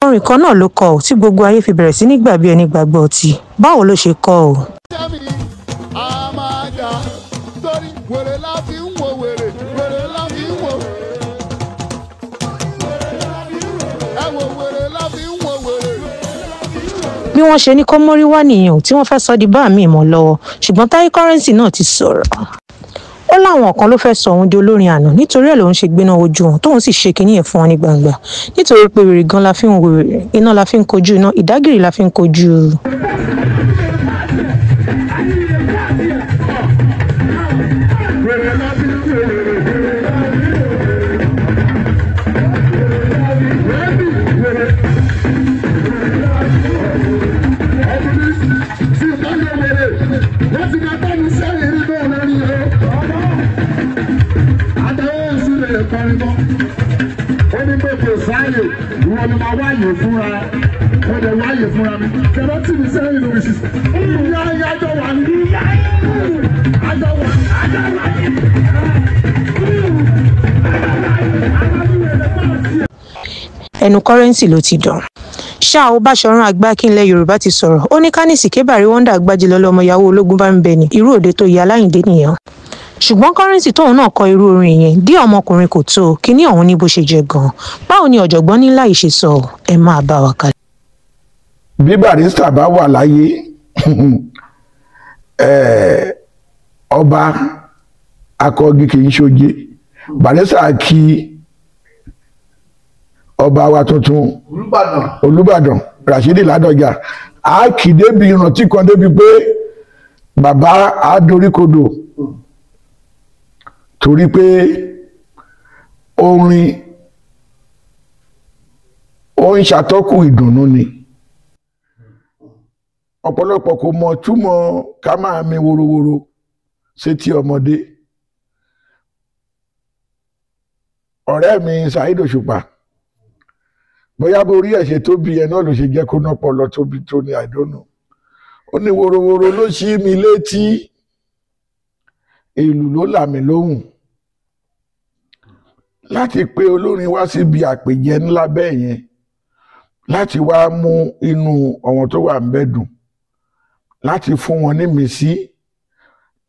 orin kan náà ló kọ ọ́ tí gbogbo ayé fi bẹ̀rẹ̀ sí ní gbà bí ẹni gbàgbọ́ ọtí. Báwo ló ṣe kọ ọ́? Bí wọ́n ṣe ní kó mórí wá nìyẹn tí wọ́n fẹ́ sọ di bá mi mọ́ lọ́wọ́, ṣùgbọ́n Taye Currency náà ti sọ̀rọ̀. Ó láwọn kan ló fẹ́ sọ òun di olórin àná nítorí ẹ̀ lòun ṣe gbéná ojú wọn tóun sì ṣe kinní ẹ̀ fún wọn ní gbangba nítorí pé wèrè gan la fi ń wèrè, iná la fi ń kojú iná, ìdágìrì la fi ń kojú. Ẹnu Currency ló ti dàn. Ṣá o Báṣọ̀run Àgbákínlẹ̀ Yorùbá ti sọ̀rọ̀. Ó ní Kánìsì Kébàrí Wonder Agbájilọ́lá ọmọ ìyàwó ológun bá ń bẹ ní irú òde tó yẹ Aláyìndé nìyẹn. Ṣùgbọ́n Currency tóun náà kọ irú orin yẹn dí ọmọkùnrin kò tó kíní ọ̀hún ní bó ṣe jẹ gan. Báwo ni ọ̀jọ̀gbọ́n ní láì ṣe sọ ẹ máa bá wa kalẹ̀. Bí Barrister bá wà láyé ọba akọgi kì í ṣoje. Barrister kí ọba wa tuntun Olúbàdàn Rashidi Ládọjà a kì débi ìrántí kan débi pé bàbá a doríkodò torí pé orin ó ń ṣàtọ́kù ìdùnnú ni. Ọ̀pọ̀lọpọ̀ kò mọ̀ túmọ̀ ká máa mi worowóró sétí ọmọdé. Ọ̀rẹ́ mi Saheed Òṣùpá bóyá borí ẹ̀ ṣe tóbi ẹ̀ náà ló ṣe jẹ́ kó ná pọ̀ lọ tóbi tó ní àìdónú. Ó ní worowóró ló ṣí mi létí, ìlú ló là mí lóhùn. Láti pé olórin wá síbi àpèjẹ ńlá bẹ́ẹ̀ yẹn láti wá mú inú àwọn tó wà ń bẹ̀ dùn, láti fún wọn ní mísí,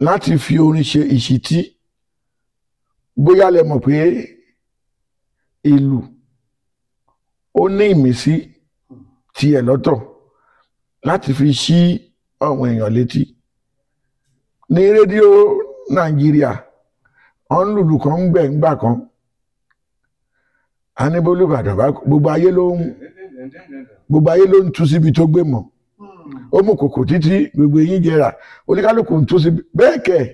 láti fi orin ṣe ìṣítí. Bóyá lẹ mọ̀ pé ìlú ó ní ìmísí tiẹ̀ lọ́tọ̀ láti fi ṣí àwọn èèyàn létí. Ní rédíò Nàìjíríà wọ́n lùlù kan ń gbẹ̀ ńgbà kan. A ní bólúbàdàn bá gbogbo ayé ló ń tú síbi tó gbé mọ́. Ó mú kòkò títí gbogbo eyín jẹrà oníkálùkù ń tú síbi bẹ́ẹ̀ kẹ̀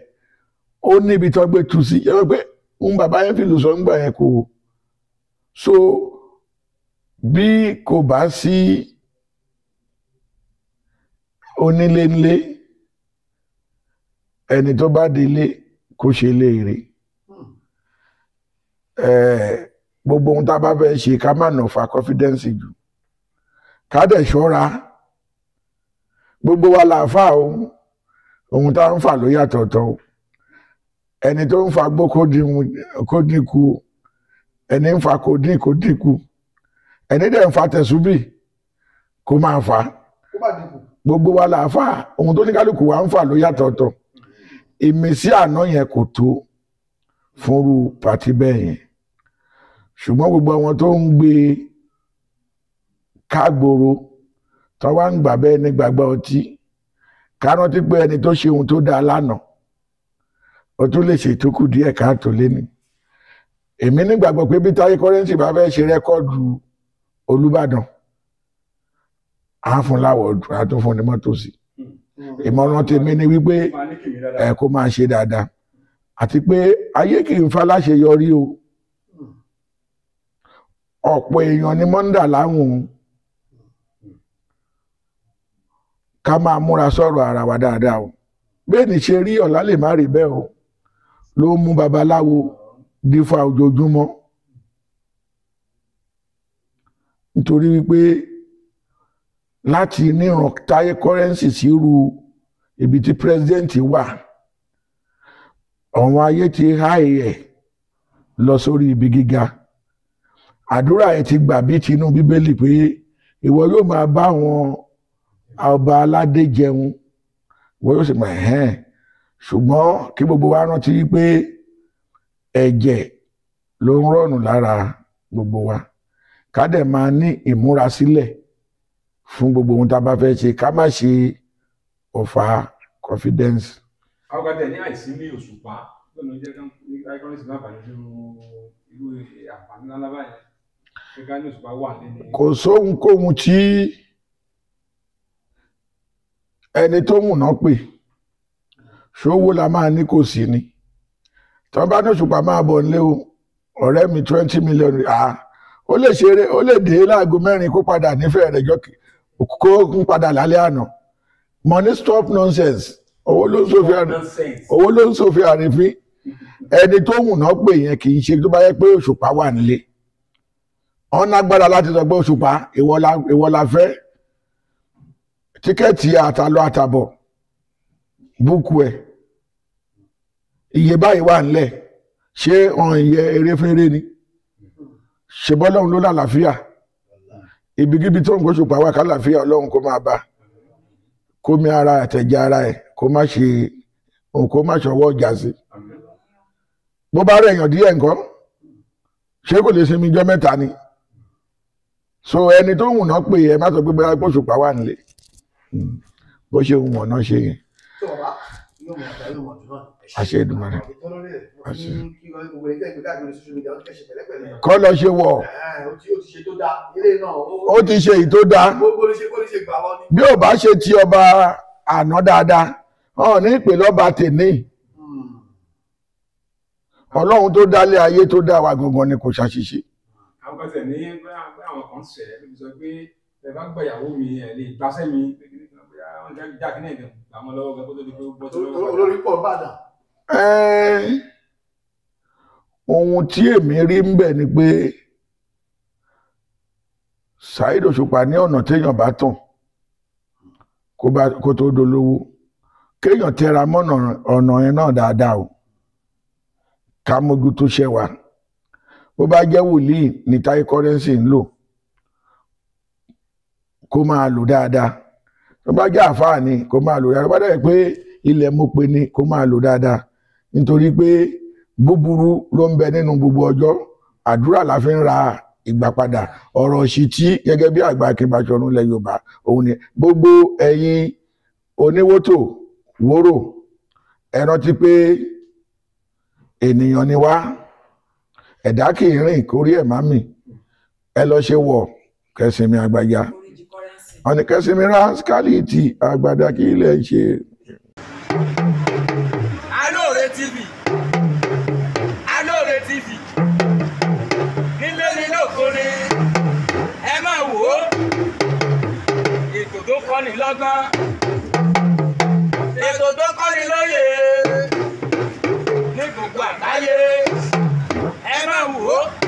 ó níbi tó gbé tú sí. Yẹ́n pé ń bàbá yẹn fi lù sọ ńgbà yẹn kò so bí kò bá sí onílé ńlé ẹni tó bá délé kó ṣe léèrè. Gbogbo ohun tá a bá fẹ́ ṣe ká má nà fa confidence jù ká dẹ̀ ṣọ́ra. Gbogbo wa là fà ohun tá ń fà ló yàtọ̀ọ̀tọ̀. Ẹni tó ń fa gbó kó dínkù, ẹni ń fa kó dínkù, ẹni dẹ̀ ń fa tẹ̀súbì kó máa fà. Gbogbo wa là fà ohun tó ní kálukú wa ń fà ló yàtọ̀ọ̀tọ̀. Ìmísí àná yẹn kò tó fúnrú pàtí bẹ́ẹ̀ yẹn. Ṣùgbọ́n gbogbo àwọn tó ń gbé kágboro tó wá ń gbà bẹ́ẹ̀ ní gbàgbọ́ ọtí ká rántí pé ẹni tó ṣe ohun tó dáa lánàá ó tún lè ṣe tó kù díẹ̀ káàtó léni. Èmi nígbàgbọ́ pé bí Taye Currency bá fẹ́ ṣe rẹ́kọ́ọ̀dù Olúbàdàn á fún láwọ̀ á tún fún ní mọ́tò sí. Ìmọ̀ràn tèmi ni wípé kó máa ṣe dáadáa àti pé ayé kì í fa láṣeyọrí o. Ọ̀pọ̀ èèyàn ni mọ́ńdà láwùn ká máa múra sọ̀rọ̀ ara wa dáadáa o. Bẹ́ẹ̀ ni ṣe rí ọ̀la lè má rí bẹ́ẹ̀ o ló mú babaláwo dífá ojoojúmọ́. Nítorí wípé láti níran Taye Currency sírú ibi tí pírẹsidẹ́ǹtì wà àwọn ayé ti háì ẹ̀ lọ sórí ibi gíga. Àdúrà ẹ̀ ti gbà bí tinú Bíbélì pé ìwọ yóò máa bá àwọn ọba aládé jẹun ìwọ yóò sì máa ṣùgbọ́n kí gbogbo wa rántí pé ẹ̀jẹ̀ ló ń rọ̀nù lára gbogbo wa ká dẹ̀ máa ní ìmúrasílẹ̀ fún gbogbo ohun tá a bá fẹ́ ṣe ká má ṣe ọ̀fà confidence. àwọn kan tẹ̀ ní àìsí ní Òṣùpá lọ́nà jẹ́ iconics náà bàjẹ́ nínú irú àǹfààní ńlá báyìí gẹ́gẹ́ ní Òṣùpá wà nínú. kò sóhunkóhun tí ẹni tó múná pè ṣówó la máa ní kò sí ni tí wọ́n bá ní Òṣùpá máa bọ̀ nílé o ọ̀rẹ́ mi 20 million ó lè ṣeré ó lè dé láago 4 kó padà nífẹ̀ẹ́ rẹ̀ jọ́kì kó ń padà lálẹ́ àná money stop nonsense owó ló ń sòfin àrífín ẹni tó múná pè yẹn kì í ṣe tó bá yẹ pé Òṣùpá wà nílé wọ́n lágbára láti sọ pé Òṣùpá ìwọ la fẹ́ tíkẹ́ẹ̀tì àtàlọ́ àtàbọ̀ búùkù ẹ̀ iye báyìí wà nílẹ̀ ṣé ọ̀hún iye eréfẹ́rẹ́ ni ṣe bọ́lọ́run ló lálàáfíà ibikíbi tó ń kó Òṣùpá wà kálàáfíà Ọlọ́run kó máa bá kó mi ara àtẹ̀jẹ́ ara ẹ̀ kó má ṣọwọ́ ọjà sí bó bá rẹ̀ èèyàn díẹ̀ nǹkan ṣé kò lè sinmi jọ́ mẹ́ta ni so ẹni tó wùn náà pè ẹ má sọ pé bóyá Òṣùpá wà nílé bó ṣe wù wọ́n náà ṣe yẹn. àṣẹ Èdùmàrè kọ́ lọ ṣe wọ̀ ó ti ṣe èyí tó dáa bí ò bá ṣe ti ọba àná dáadáa ọ̀ ní ìpè lọ́ba tèmi Ọlọ́run tó dálé ayé tó dá wa gangan ni kò ṣàṣìṣe. àwọn kan tẹ̀ ní àwọn kan ṣẹ̀ ẹ́ lóbi sọ pé ẹ bá gbàyàwó mi ẹ̀ lè gbàṣẹ́ mi wọ́n jáde náà gan àwọn lọ́wọ́ gan tó lórí pé ó bọ́ sí lọ́wọ́. olórí pọ̀ bàdàn. ohun tí èmi rí ń bẹ̀ ni pé Saheed Òṣùpá ní ọ̀nà téèyàn bá tàn kó tó dolówó kéèyàn tẹra mọ́nà ọ̀nà yẹn náà dáadáa o ká mójú tó ṣẹ́ wa bó bá jẹ́ wòlíì ní táyé kọ́rẹ́nsì ń lò kó máa lò dáadáa tó bá jẹ́ àfáà ni kó máa lò dáadáa bá dẹ̀ pé ilẹ̀ mo pe ni kó máa lò dáadáa nítorí pé búburú ló ń bẹ nínú gbogbo ọjọ́ àdúrà la fi ń ra ìgbà padà ọ̀rọ̀ òṣìtí gẹ́gẹ́ bí àgbà Akínbáṣọ̀run ilẹ̀ Yorùbá òun ni gbogbo ẹ̀yin oníwótò wóró ẹ rántí pé ènìyàn ni wá ẹ̀dá kì í rìn kórí ẹ̀ má mì ẹ lọ ṣe wọ̀ Kẹ́sìmí Àgbàjá wọn ni Kẹ́sìmí Rascality Àgbàjá kí ilẹ̀ ṣe. Alore TV Alore TV nílé nílé òkúre ẹ máa wò ó ètò tó kọ́ni lọ́gbọ́n ètò tó kọ́ni lóye ní gbogbo àgbáyé ẹ máa wò ó.